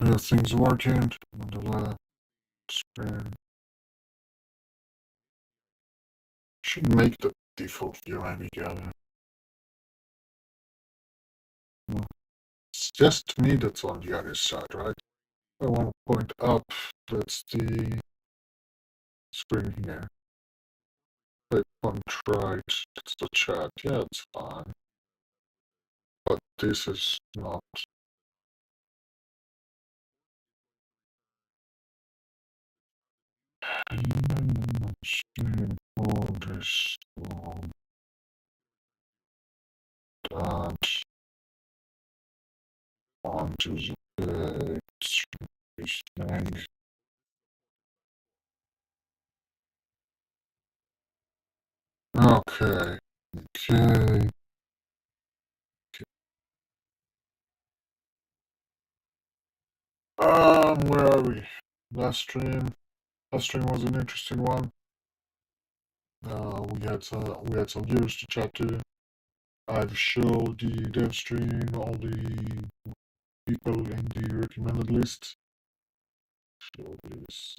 Everything's working on the left screen. Should make the default view maybe gather. It's just me that's on the other side, right? I want to point up, that's the screen here. I point right, it's the chat, yeah, it's fine. But this is not. All this that onto the thing. Okay. Okay. Where are we? Last stream. Last stream was an interesting one. We had some viewers to chat to. I've showed the dev stream, all the people in the recommended list. Show this.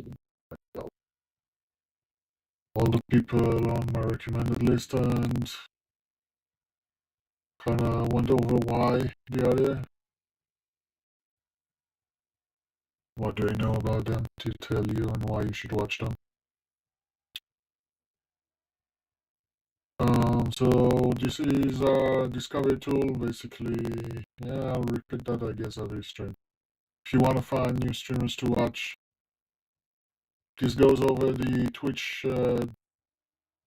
All the people on my recommended list and kinda went over why they are there. What do I know about them to tell you and why you should watch them? So this is a discovery tool, basically. Yeah, I'll repeat that, I guess, every stream. If you want to find new streamers to watch, this goes over the Twitch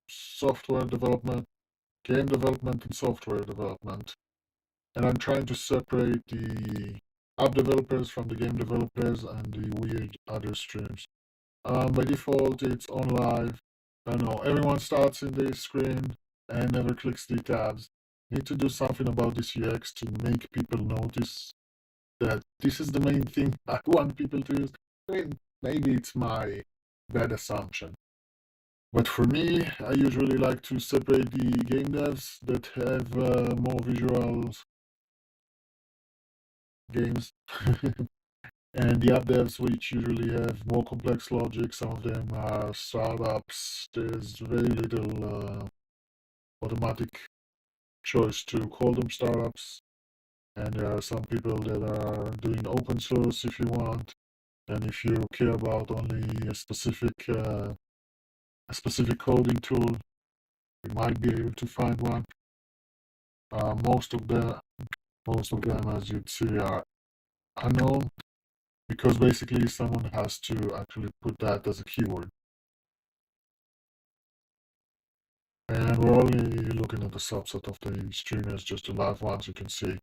software development, game development, and software development. And I'm trying to separate the app developers from the game developers and the weird other streams. By default, it's on live. I know everyone starts in this screen and never clicks the tabs. Need to do something about this UX to make people notice that this is the main thing I want people to use. I mean, maybe it's my bad assumption. But for me, I usually like to separate the game devs that have more visual games and the app devs, which usually have more complex logic. Some of them are startups. There's very little automatic choice to call them startups. And there are some people that are doing open source if you want. And if you care about only a specific coding tool, you might be able to find one. Most of them, as you'd see, are unknown because basically someone has to actually put that as a keyword. And we're only looking at the subset of the streamers, just the live ones you can see.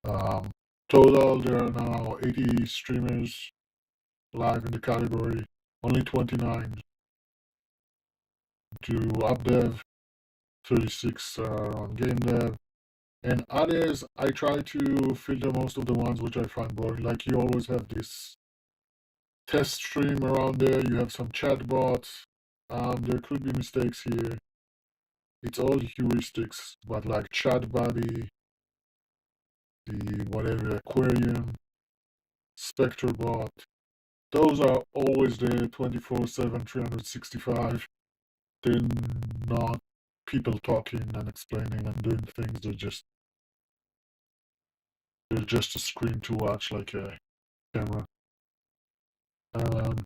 Total, there are now 80 streamers live in the category, only 29 to app dev, 36 are on game dev, and others I try to filter most of the ones which I find boring. Like you always have this test stream around there, you have some chat bots, there could be mistakes here. It's all heuristics, but like chat buddy, the whatever aquarium, Spectre bot, those are always there 24/7, 365. They're not people talking and explaining and doing things. They're just a screen to watch, like a camera. Um,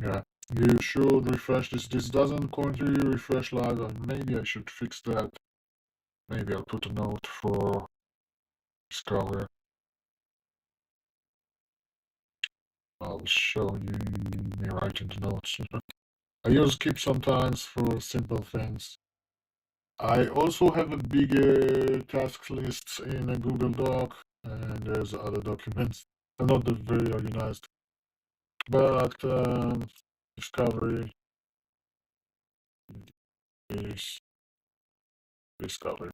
yeah, you should refresh this. This doesn't currently refresh live, and maybe I should fix that. Maybe I'll put a note for Discover. I'll show you me writing the notes. I use Keep sometimes for simple things. I also have a bigger task list in a Google Doc, and there's other documents. They're not very organized, but Discovery is Discovery.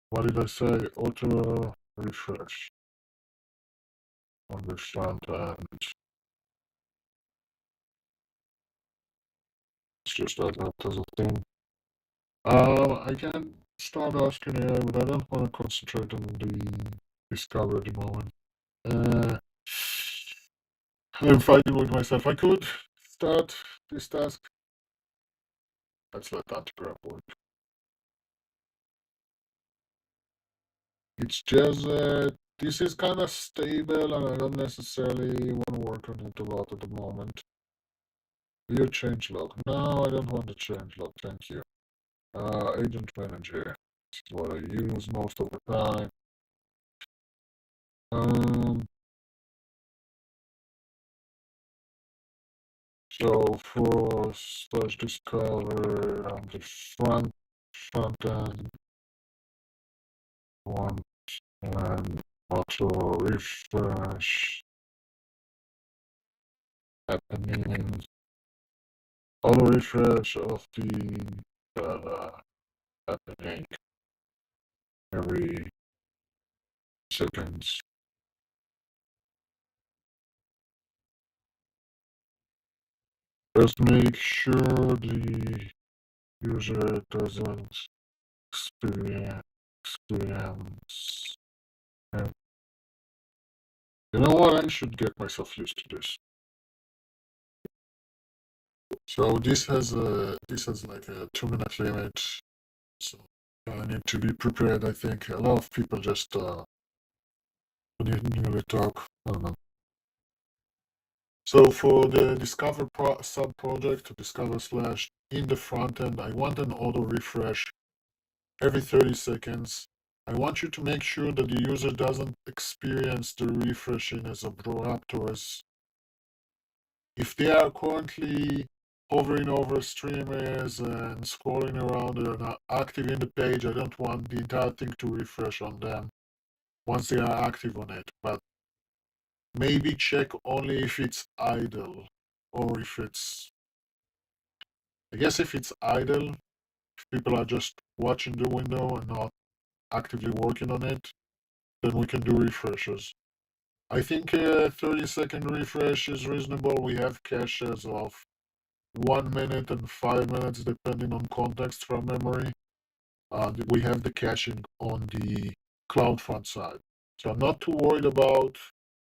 What did I say? Auto refresh on the front end. It's just that as a thing. I can start asking AI, but I don't want to concentrate on the discovery at the moment. Uh, I'm fighting with myself. I could start this task. Let's let that grab work. It's just this is kind of stable, and I don't necessarily want to work on it a lot at the moment. View change log. No, I don't want the change log. Thank you. Agent manager. This is what I use most of the time. Um, so for slash discover on the front end one and auto refresh happening. Auto refresh of the happening every seconds. Just make sure the user doesn't experience. And you know what? I should get myself used to this. So this has like a 2 minute limit. So I need to be prepared. I think a lot of people just didn't really talk. I don't know. So for the Discover sub project, Discover slash in the front end, I want an auto refresh every 30 seconds. I want you to make sure that the user doesn't experience the refreshing as abrupt or as if they are currently hovering over streamers and scrolling around and are not active in the page. I don't want the entire thing to refresh on them once they are active on it. But maybe check only if it's idle or if it's, I guess if it's idle, if people are just watching the window and not actively working on it, then we can do refreshes. I think a 30-second refresh is reasonable. We have caches of 1 minute and 5 minutes, depending on context from memory. We have the caching on the CloudFront side. So I'm not too worried about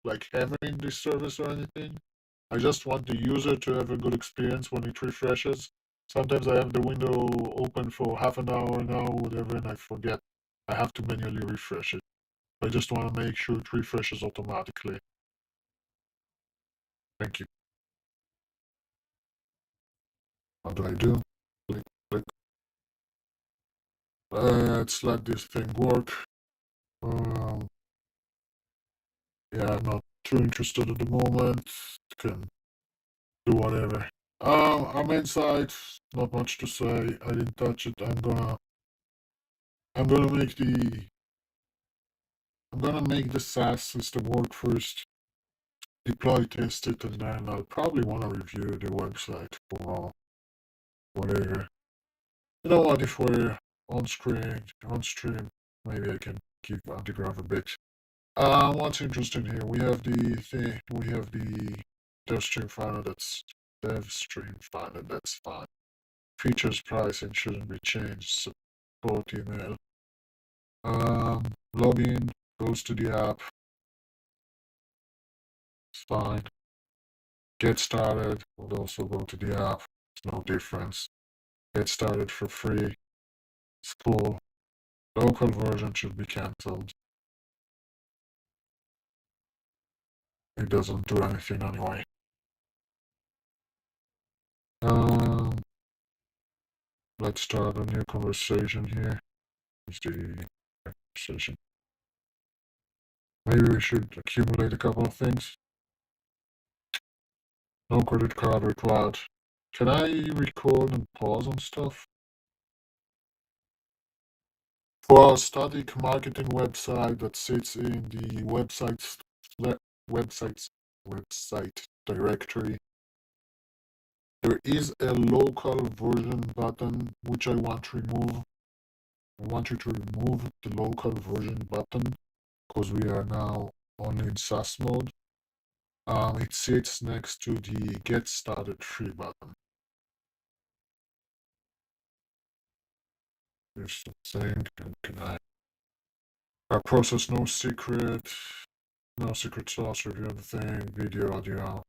like hammering this service or anything. I just want the user to have a good experience when it refreshes. Sometimes I have the window open for half an hour, whatever, and I forget I have to manually refresh it. I just want to make sure it refreshes automatically. Thank you. What do I do? Click, click. Let's let this thing work. Um, yeah, I'm not too interested at the moment. Can do whatever. Our main site, not much to say. I didn't touch it. I'm gonna make the SaaS system work first, deploy, test it, and then I'll probably want to review the website for whatever. You know what? If we're on stream, maybe I can keep Antigraph a bit. What's interesting here? We have the thing. We have the dev stream finder. That's dev stream finder. That's fine. Features pricing shouldn't be changed. Support email. Login goes to the app. It's fine. Get started would also go to the app. It's no difference. Get started for free. It's cool. Local version should be cancelled. It doesn't do anything anyway. Um, let's start a new conversation here. Is the conversation. Maybe we should accumulate a couple of things. No credit card required. Can I record and pause on stuff? For our static marketing website that sits in the websites website directory, there is a local version button which I want to remove. I want you to remove the local version button because we are now only in SaaS mode. It sits next to the Get Started Free button. Here's the thing. Can I process no secret sauce, review everything, video, audio,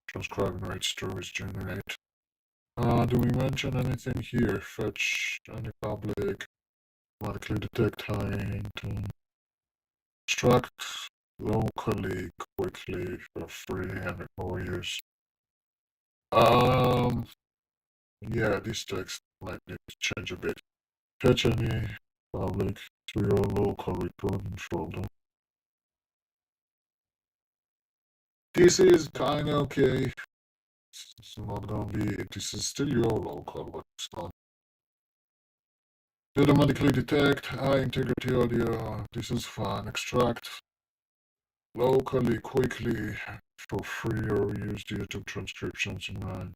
transcribe and write stories, generate. Do we mention anything here? Fetch any public, automatically detect hint, extract locally, quickly, for free, and for use. Yeah, this text might need to change a bit. Fetch any public to your local recording folder. This is kinda okay. It's not gonna be, this is still your local, but it's not. Automatically detect high integrity audio. This is fine. Extract locally, quickly, for free, or use the YouTube transcriptions in mind.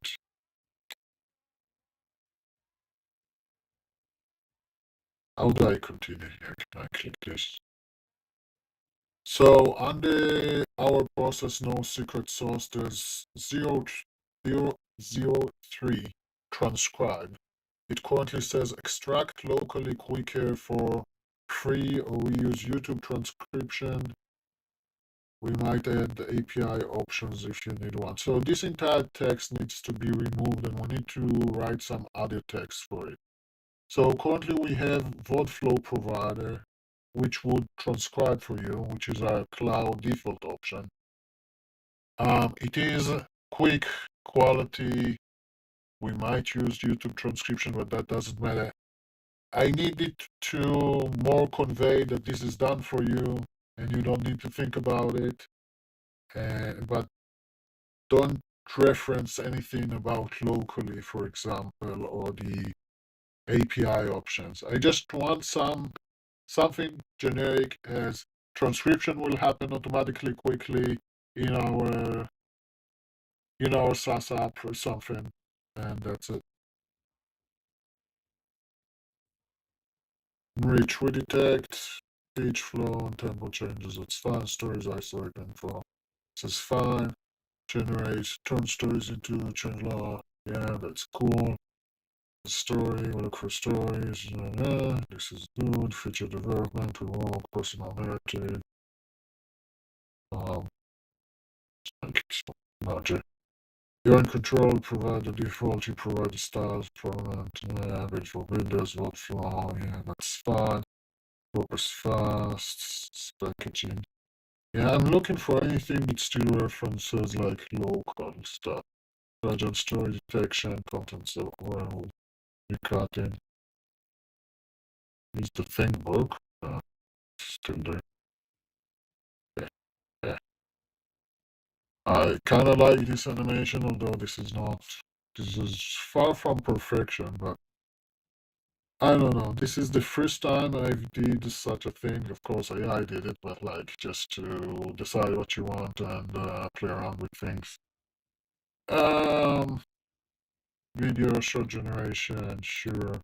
How do I continue here? Can I click this? So under our process no secret source, there's 0.003 transcribe. It currently says extract locally quicker for free, or we use YouTube transcription. We might add the API options if you need one. So this entire text needs to be removed, and we need to write some other text for it. So currently we have VodFlow provider, which would transcribe for you, which is our cloud default option. It is quick, quality. We might use YouTube transcription, but that doesn't matter. I need it to more convey that this is done for you and you don't need to think about it. But don't reference anything about locally, for example, or the API options. I just want something generic as transcription will happen automatically quickly in our SaaS app or something, and that's it. Reach we detect, page flow and tempo changes. It's fine. Stories isolate info. This is fine. Generate, turn stories into change law. Yeah, that's cool. Story, we look for stories. This is good. Feature development, we want personal narrative. Logic. You're in control, provide the default, you provide the styles, prominent, average for builders, workflow, yeah, that's fine. Focus fast, packaging. Yeah, I'm looking for anything that still references like local stuff. Fragile story detection, content so well, recutting. Is the thing book? Still there. Yeah, yeah. I kinda like this animation, although this is far from perfection, but I don't know. This is the first time I did such a thing. Of course, AI did it, but like just to decide what you want and play around with things. Um, Video short generation, sure.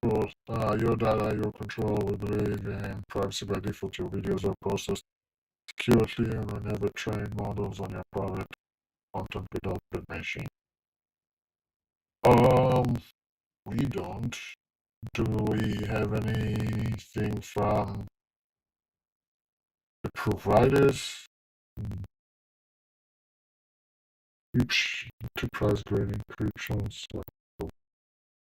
Cool. Your data, your control. We believe in privacy by default. Your videos are processed securely and we never train models on your private content without permission. We don't. Do we have anything from the providers? Enterprise grade encryptions.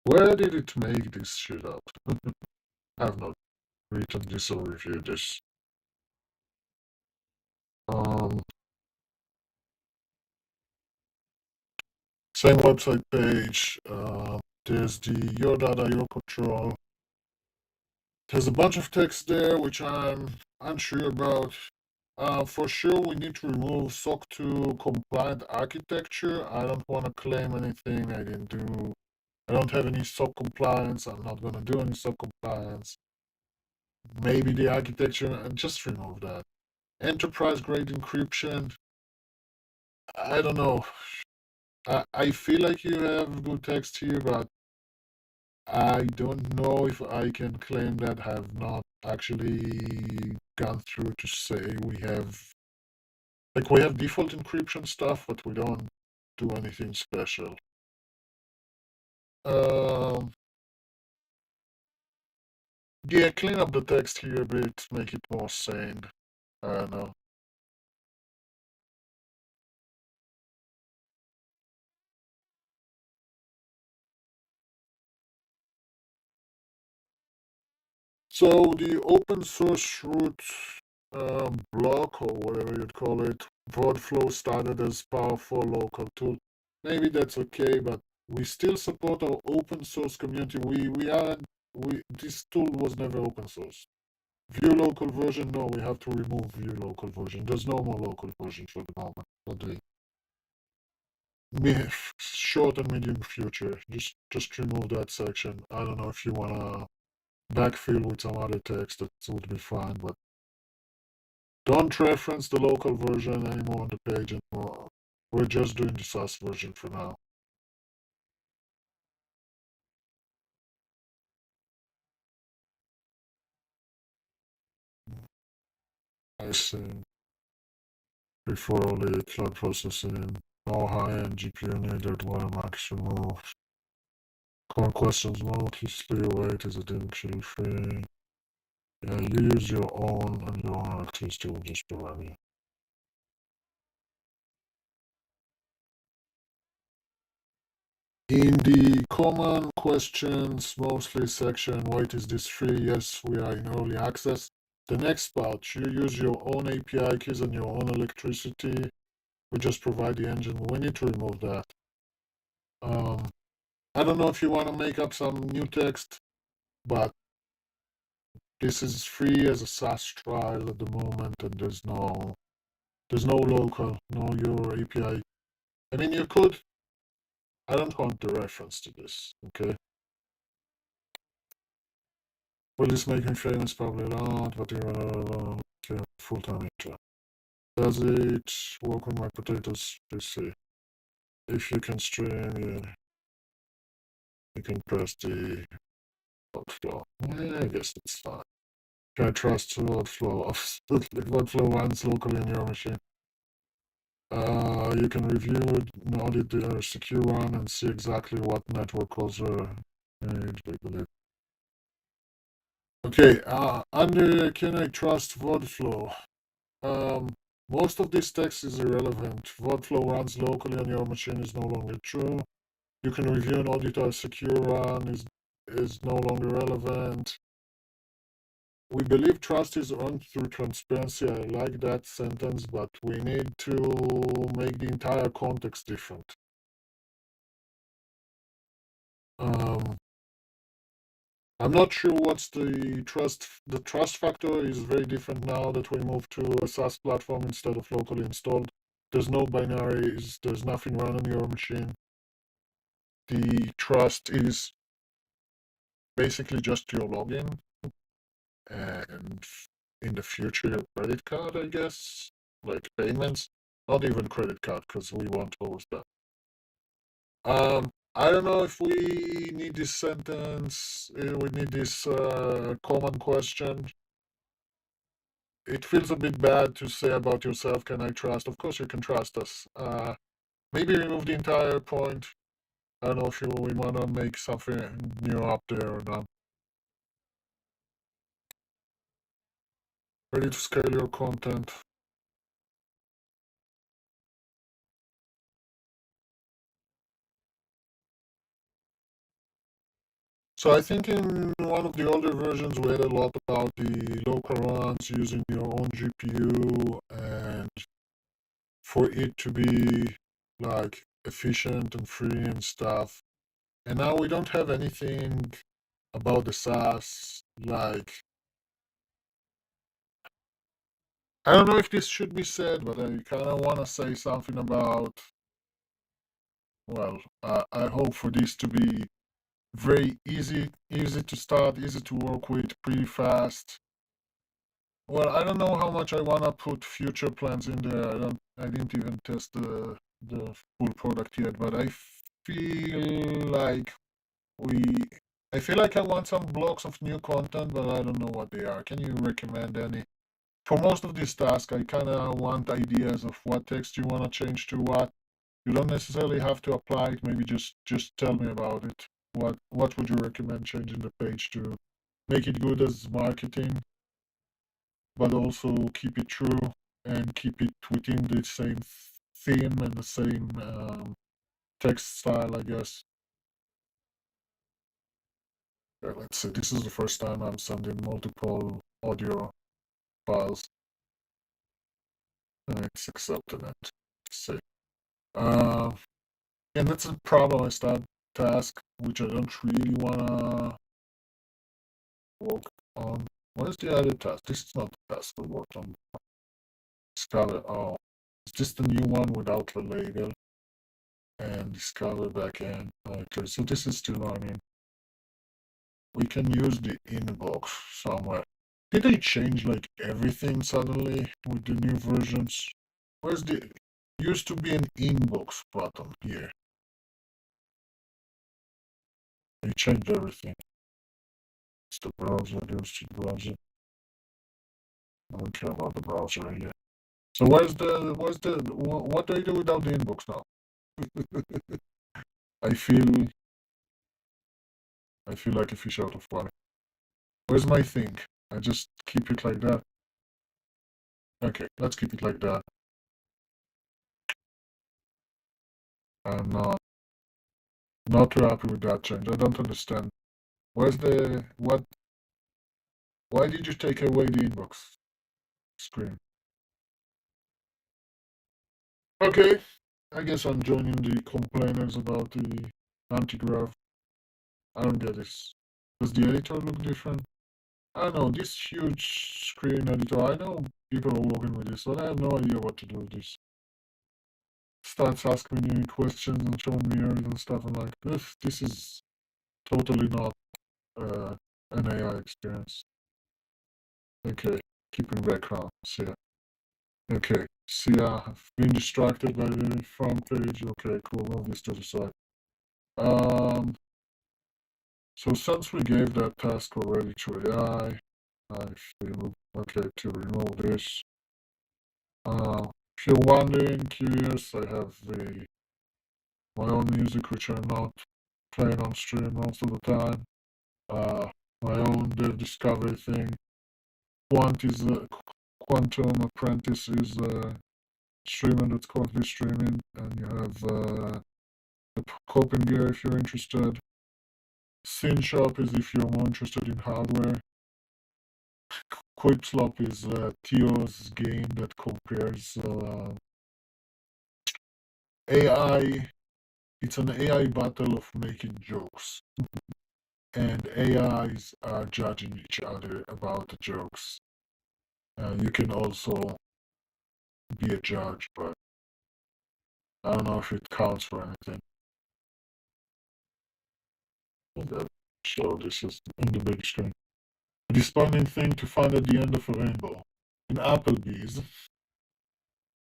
Where did it make this shit up? I have not written this or reviewed this. Um, Same website page. There's the your data, your control. There's a bunch of text there which I'm unsure about. For sure, we need to remove SOC 2 compliant architecture. I don't want to claim anything. I don't have any SOC compliance. I'm not going to do any SOC compliance. Maybe the architecture, and just remove that. Enterprise grade encryption. I don't know. I feel like you have good text here, but I don't know if I can claim that I have not actually gone through to say we have default encryption stuff, but we don't do anything special. Um, Yeah, clean up the text here a bit, make it more sane. I don't know. So the open source root block, or whatever you'd call it, VodFlow started as powerful local tool. Maybe that's okay, but we still support our open source community. We aren't we This tool was never open source. View local version, no, we have to remove view local version. There's no more local version for the moment. For the short and medium future. Just remove that section. I don't know if you wanna backfill with some other text, that would be fine, but don't reference the local version anymore on the page anymore. We're just doing the SaaS version for now. I see. Before only cloud processing, no high-end GPU needed, watermarks removed. Core questions mostly weight is addiction free. Yeah, you use your own and your own electricity will just provide you. In the common questions, mostly section, what is this free? Yes, we are in early access. The next part, you use your own API keys and your own electricity. We just provide the engine. We need to remove that. I don't know if you want to make up some new text, but this is free as a SaaS trial at the moment, and there's no local, no your API. I mean, you could. I don't want the reference to this. Okay. Will this make me famous? Probably not, but okay, full-time intro. Does it work on my potatoes PC? If you can stream, you can press the workflow. Yeah, I guess that's fine. Can I trust workflow? Absolutely. Workflow runs locally on your machine. You can review and audit the secure run and see exactly what network calls are made. Okay, under can I trust Workflow? Most of this text is irrelevant. Workflow runs locally on your machine is no longer true. You can review and audit our secure run is no longer relevant. We believe trust is earned through transparency. I like that sentence, but we need to make the entire context different. Um, I'm not sure what's the trust. The trust factor is very different now that we moved to a SaaS platform instead of locally installed. There's no binaries, there's nothing run on your machine. The trust is basically just your login and in the future your credit card, I guess, like payments. Not even credit card because we won't host that. I don't know if we need this sentence, we need this common question. It feels a bit bad to say about yourself, can I trust? Of course you can trust us. Maybe remove the entire point. I don't know if we want to make something new up there or not. Ready to scale your content. So I think in one of the older versions we had a lot about the local runs using your own GPU and for it to be like efficient and free and stuff. And now we don't have anything about the SaaS. Like, I don't know if this should be said, but I kind of want to say something about, well, I hope for this to be very easy to start, easy to work with, pretty fast. Well, I don't know how much I want to put future plans in there. I didn't even test the full product yet, but feel like we I feel like I want some blocks of new content, but I don't know what they are. Can you recommend any? For most of these tasks, I kind of want ideas of what text you want to change to what. You don't necessarily have to apply it. Maybe just tell me about it. What would you recommend changing the page to? make it good as marketing, but also keep it true and keep it within the same theme and the same text style, I guess. Let's see, this is the first time I'm sending multiple audio files, and it's accepted it. Let's see. And that's a problem I start task, which I don't really wanna work on. What is the other task? This is not the task we worked on. Discover. Oh, is this the new one without the label? And discover backend. Okay, so this is still learning. We can use the inbox somewhere. Did they change like everything suddenly with the new versions? Where's the used to be an inbox button here? They changed everything. It's the browser, the browser. I don't care about the browser here. So what do I do without the inbox now? I feel like a fish out of water. Where's my thing? I just keep it like that. Okay, let's keep it like that. I'm not too happy with that change. I don't understand. Where's the what? Why did you take away the inbox screen? Okay, I guess I'm joining the complainers about the anti-grav. I don't get this. Does the editor look different? I know this huge screen editor. I know people are working with this, but I have no idea what to do with this. Starts asking me questions and showing me errors and stuff. I'm like, this is totally not an AI experience. Okay, keeping background. See ya. Okay, see ya. I've been distracted by the front page. Okay, cool. Move this to the side. So since we gave that task already to AI, I feel okay to remove this. If you're wondering, curious, I have my own music which I'm not playing on stream most of the time. My own Dev Discovery thing. Quantum Apprentice is a streamer that's currently streaming, and you have the Coping Gear if you're interested. SynShop is if you're more interested in hardware. Quipslop is Theo's game that compares AI. It's an AI battle of making jokes, and AIs are judging each other about the jokes. You can also be a judge, but I don't know if it counts for anything. So this is on the big screen. A disappointing thing to find at the end of a rainbow. In Applebee's,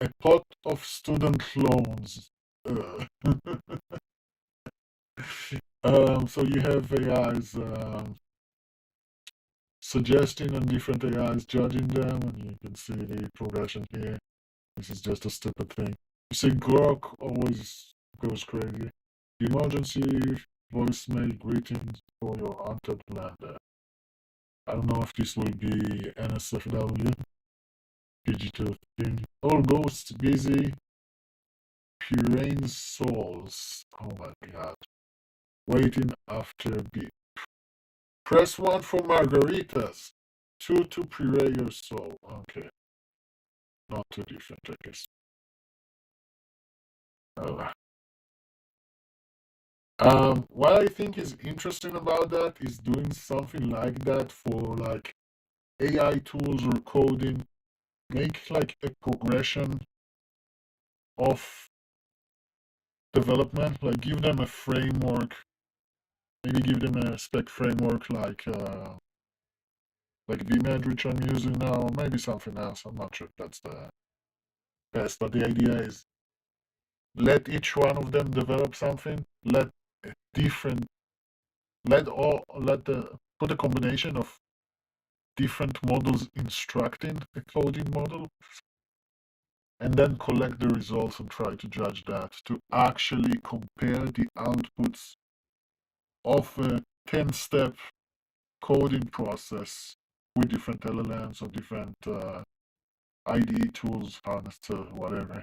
a pot of student loans. So you have AIs suggesting and different AIs judging them, and you can see the progression here. This is just a stupid thing. You see Grok always goes crazy. The emergency voicemail greetings for your untapped blender. I don't know if this will be NSFW, PG-13. All ghosts busy. Purine souls. Oh my god. Waiting after beep. Press 1 for margaritas. 2 to puree your soul. Okay. Not too different, I guess. What I think is interesting about that is doing something like that for like AI tools or coding. Make like a progression of development, like give them a framework, maybe give them a spec framework like VMed, which I'm using now, or maybe something else. I'm not sure if that's the best, but the idea is let each one of them develop something, let a different put a combination of different models instructing a coding model, and then collect the results and try to judge that, to actually compare the outputs of a 10-step coding process with different LLMs or different IDE tools, harness whatever.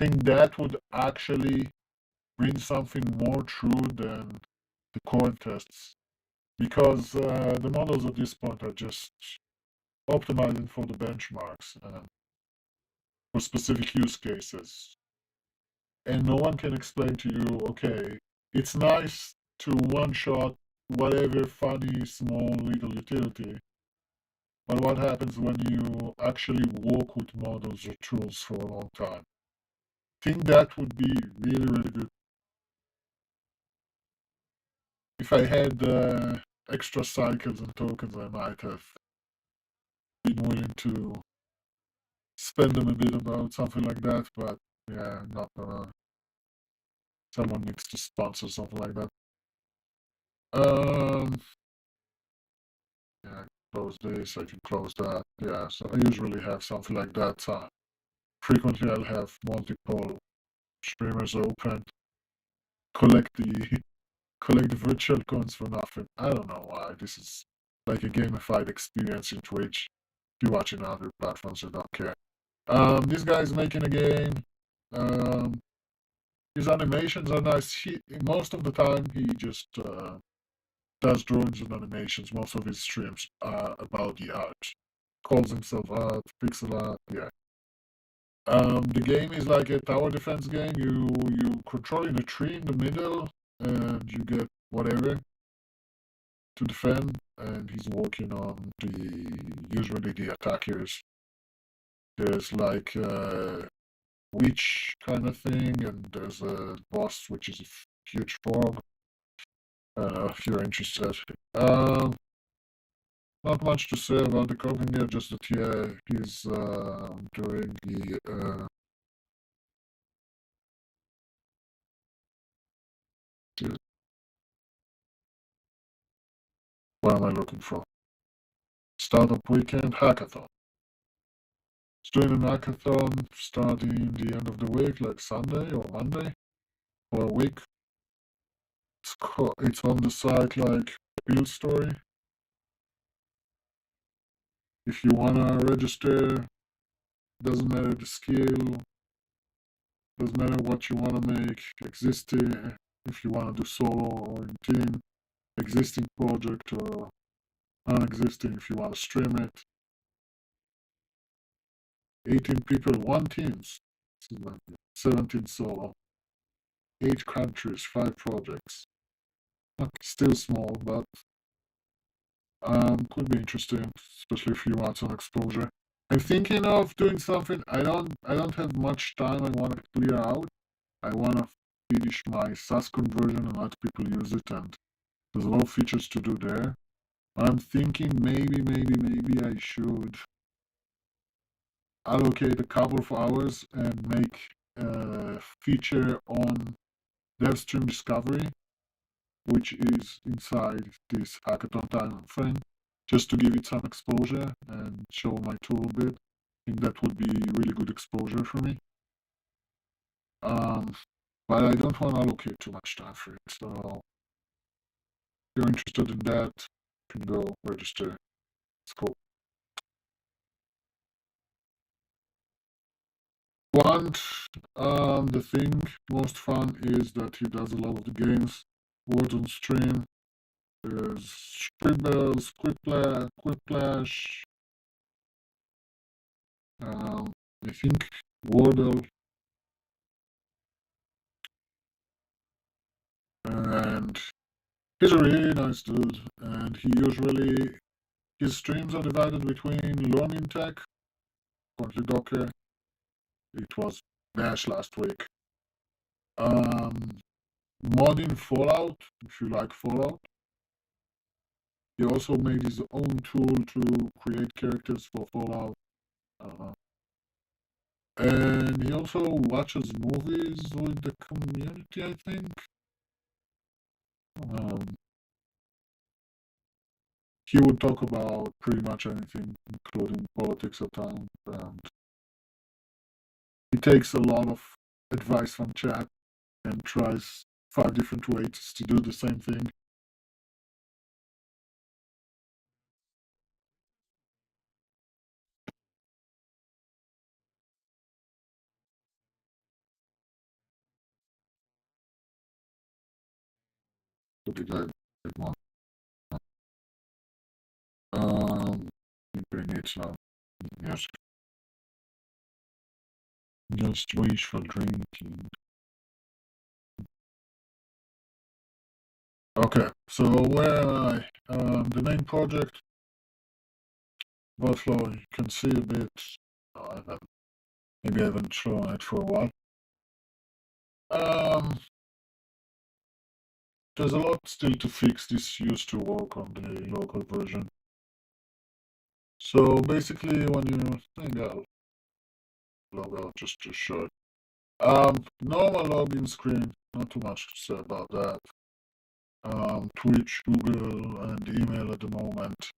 I think that would actually bring something more true than the core tests, because the models at this point are just optimizing for the benchmarks and for specific use cases. And no one can explain to you, okay, it's nice to one-shot whatever funny, small, little utility, but what happens when you actually work with models or tools for a long time? I think that would be really, really good. If I had extra cycles and tokens, I might have been willing to spend them a bit about something like that, but yeah, not someone needs to sponsor something like that. Yeah, close this, I can close that. Yeah, so I usually have something like that. Frequently I'll have multiple streamers open, collect the collect the virtual coins for nothing. I don't know why. This is like a gamified experience in Twitch. If you watch in other platforms, I don't care. This guy's making a game. Um, his animations are nice. Most of the time he just does drawings and animations. Most of his streams are about the art. Calls himself art, pixel art, yeah. The game is like a tower defense game. You controlling a tree in the middle, and you get whatever to defend. And he's working on usually the attackers. There's like a witch kind of thing, and there's a boss which is a huge frog. If you're interested. Not much to say about the coping here, just that yeah, he's doing what am I looking for? Startup Weekend Hackathon. He's doing an hackathon starting the end of the week, like Sunday or Monday, for a week. It's on the site like Build Story. If you wanna register, doesn't matter the skill, doesn't matter what you wanna make, existing, if you wanna do solo or in team, existing project or non-existing, if you wanna stream it. 18 people, one teams, 17 solo, 8 countries, 5 projects. Still small, but could be interesting, especially if you want some exposure. I'm thinking of doing something. I don't have much time. I want to clear out. I want to finish my SAS conversion and let people use it, and there's a lot of features to do there. I'm thinking maybe I should allocate a couple of hours and make a feature on DevStream Discovery, which is inside this hackathon time frame, just to give it some exposure and show my tool a bit. I think that would be really good exposure for me. But I don't want to allocate too much time for it. So if you're interested in that, you can go register. It's cool. The thing most fun is that he does a lot of the games. Words on stream. There's Scribbles, Quiplash. I think Wordle. And he's a really nice dude. And his streams are divided between learning tech, currently Docker. It was Bash last week. Modding Fallout, if you like Fallout. He also made his own tool to create characters for Fallout. And he also watches movies with the community, I think. He would talk about pretty much anything, including politics at times. And he takes a lot of advice from chat and tries 5 different ways to do the same thing. to be like one. Bring it up. Yes. Just wishful drinking. Okay, so where am I? The main project, Buffalo, you can see a bit. Maybe I haven't shown it for a while. There's a lot still to fix. This used to work on the local version. So basically, when you maybe I'll log out just to show it. Normal login screen, not too much to say about that. Twitch, Google, and email at the moment.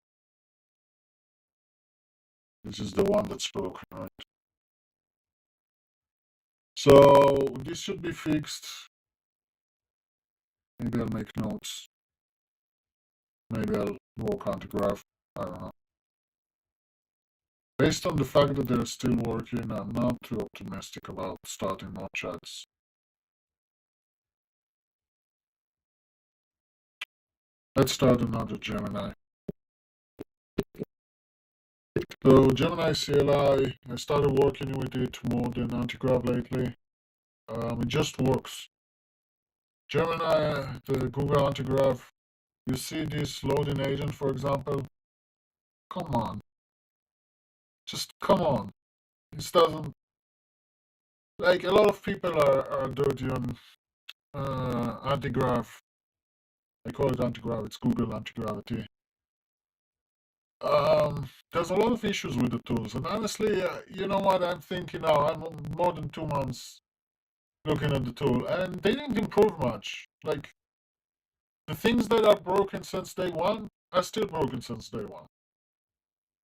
This is the one that's broken, right? So this should be fixed. Maybe I'll make notes. Maybe I'll work on the graph. I don't know. Based on the fact that they're still working, I'm not too optimistic about starting more chats. Let's start another Gemini. So Gemini CLI, I started working with it more than Antigrav lately. It just works. Gemini, the Google Antigrav, you see this loading agent, for example? Come on. Just come on. It doesn't, like, a lot of people are dirty on Antigrav. I call it Antigrav, it's Google Antigravity. There's a lot of issues with the tools, and honestly, you know what I'm thinking now? I'm more than 2 months looking at the tool, and they didn't improve much. Like, the things that are broken since day one are still broken since day one.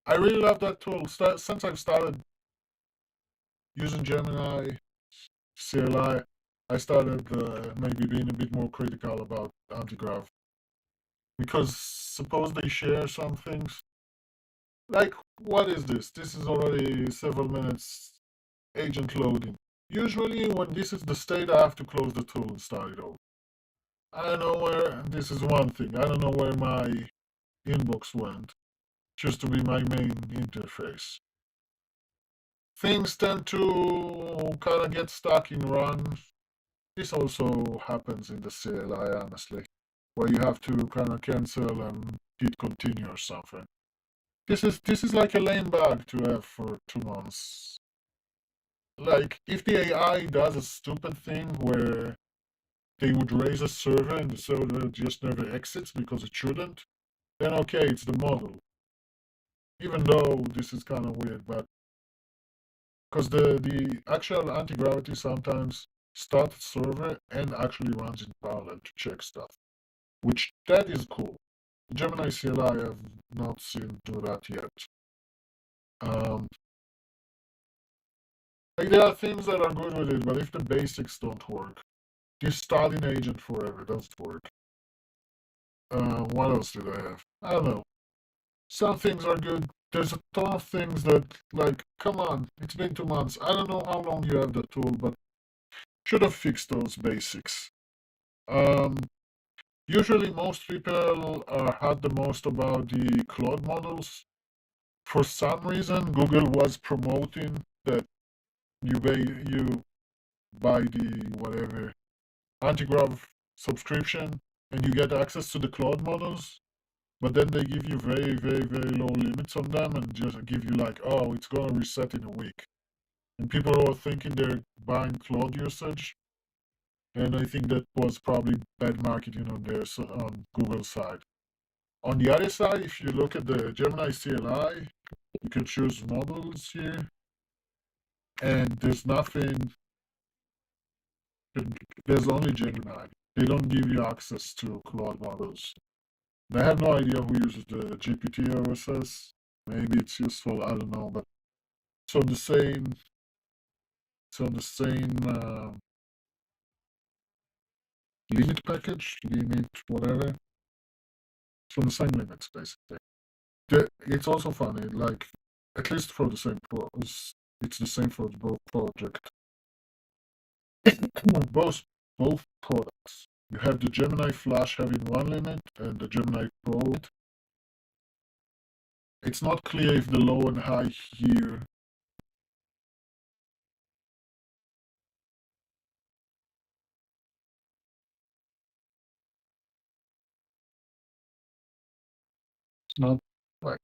I really love that tool. Since I've started using Gemini CLI, I started maybe being a bit more critical about Antigrav. Because suppose they share some things. Like, what is this? This is already several minutes agent loading. Usually when this is the state, I have to close the tool and start it over. I don't know where, this is one thing, I don't know where my inbox went. Just to be my main interface. Things tend to kind of get stuck in run. This also happens in the CLI, honestly, where you have to kind of cancel and hit continue or something. This is like a lame bug to have for 2 months. Like, if the AI does a stupid thing where they would raise a server and the server just never exits because it shouldn't, then okay, it's the model. Even though this is kind of weird, but because the actual anti-gravity sometimes starts the server and actually runs in parallel to check stuff, which that is cool. Gemini CLI I have not seen do that yet. Like, there are things that are good with it, but if the basics don't work, this starting agent forever doesn't work. What else did I have? I don't know. Some things are good. There's a ton of things that, like, come on, it's been 2 months. I don't know how long you have the tool, but should have fixed those basics. Usually most people had the most about the Claude models. For some reason, Google was promoting that you buy the whatever Antigrav subscription and you get access to the Claude models, but then they give you very, very, very low limits on them and just give you like, oh, it's gonna reset in a week. And people are thinking they're buying Claude usage, and I think that was probably bad marketing on on Google's side. On the other side, if you look at the Gemini CLI, you can choose models here, and there's nothing. There's only Gemini. They don't give you access to Claude models. I have no idea who uses the GPT OSS. Maybe it's useful. I don't know, but it's on the same. It's on the same limit package, limit whatever. It's on the same limits basically. It's also funny, like, at least for the same it's the same for both project. both products. You have the Gemini Flash having one limit and the Gemini Pro. It's not clear if the low and high here it's not like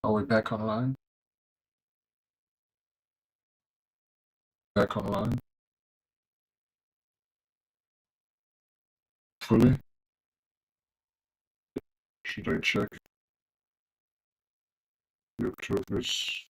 are we back online? Back online fully? Should I check the observers?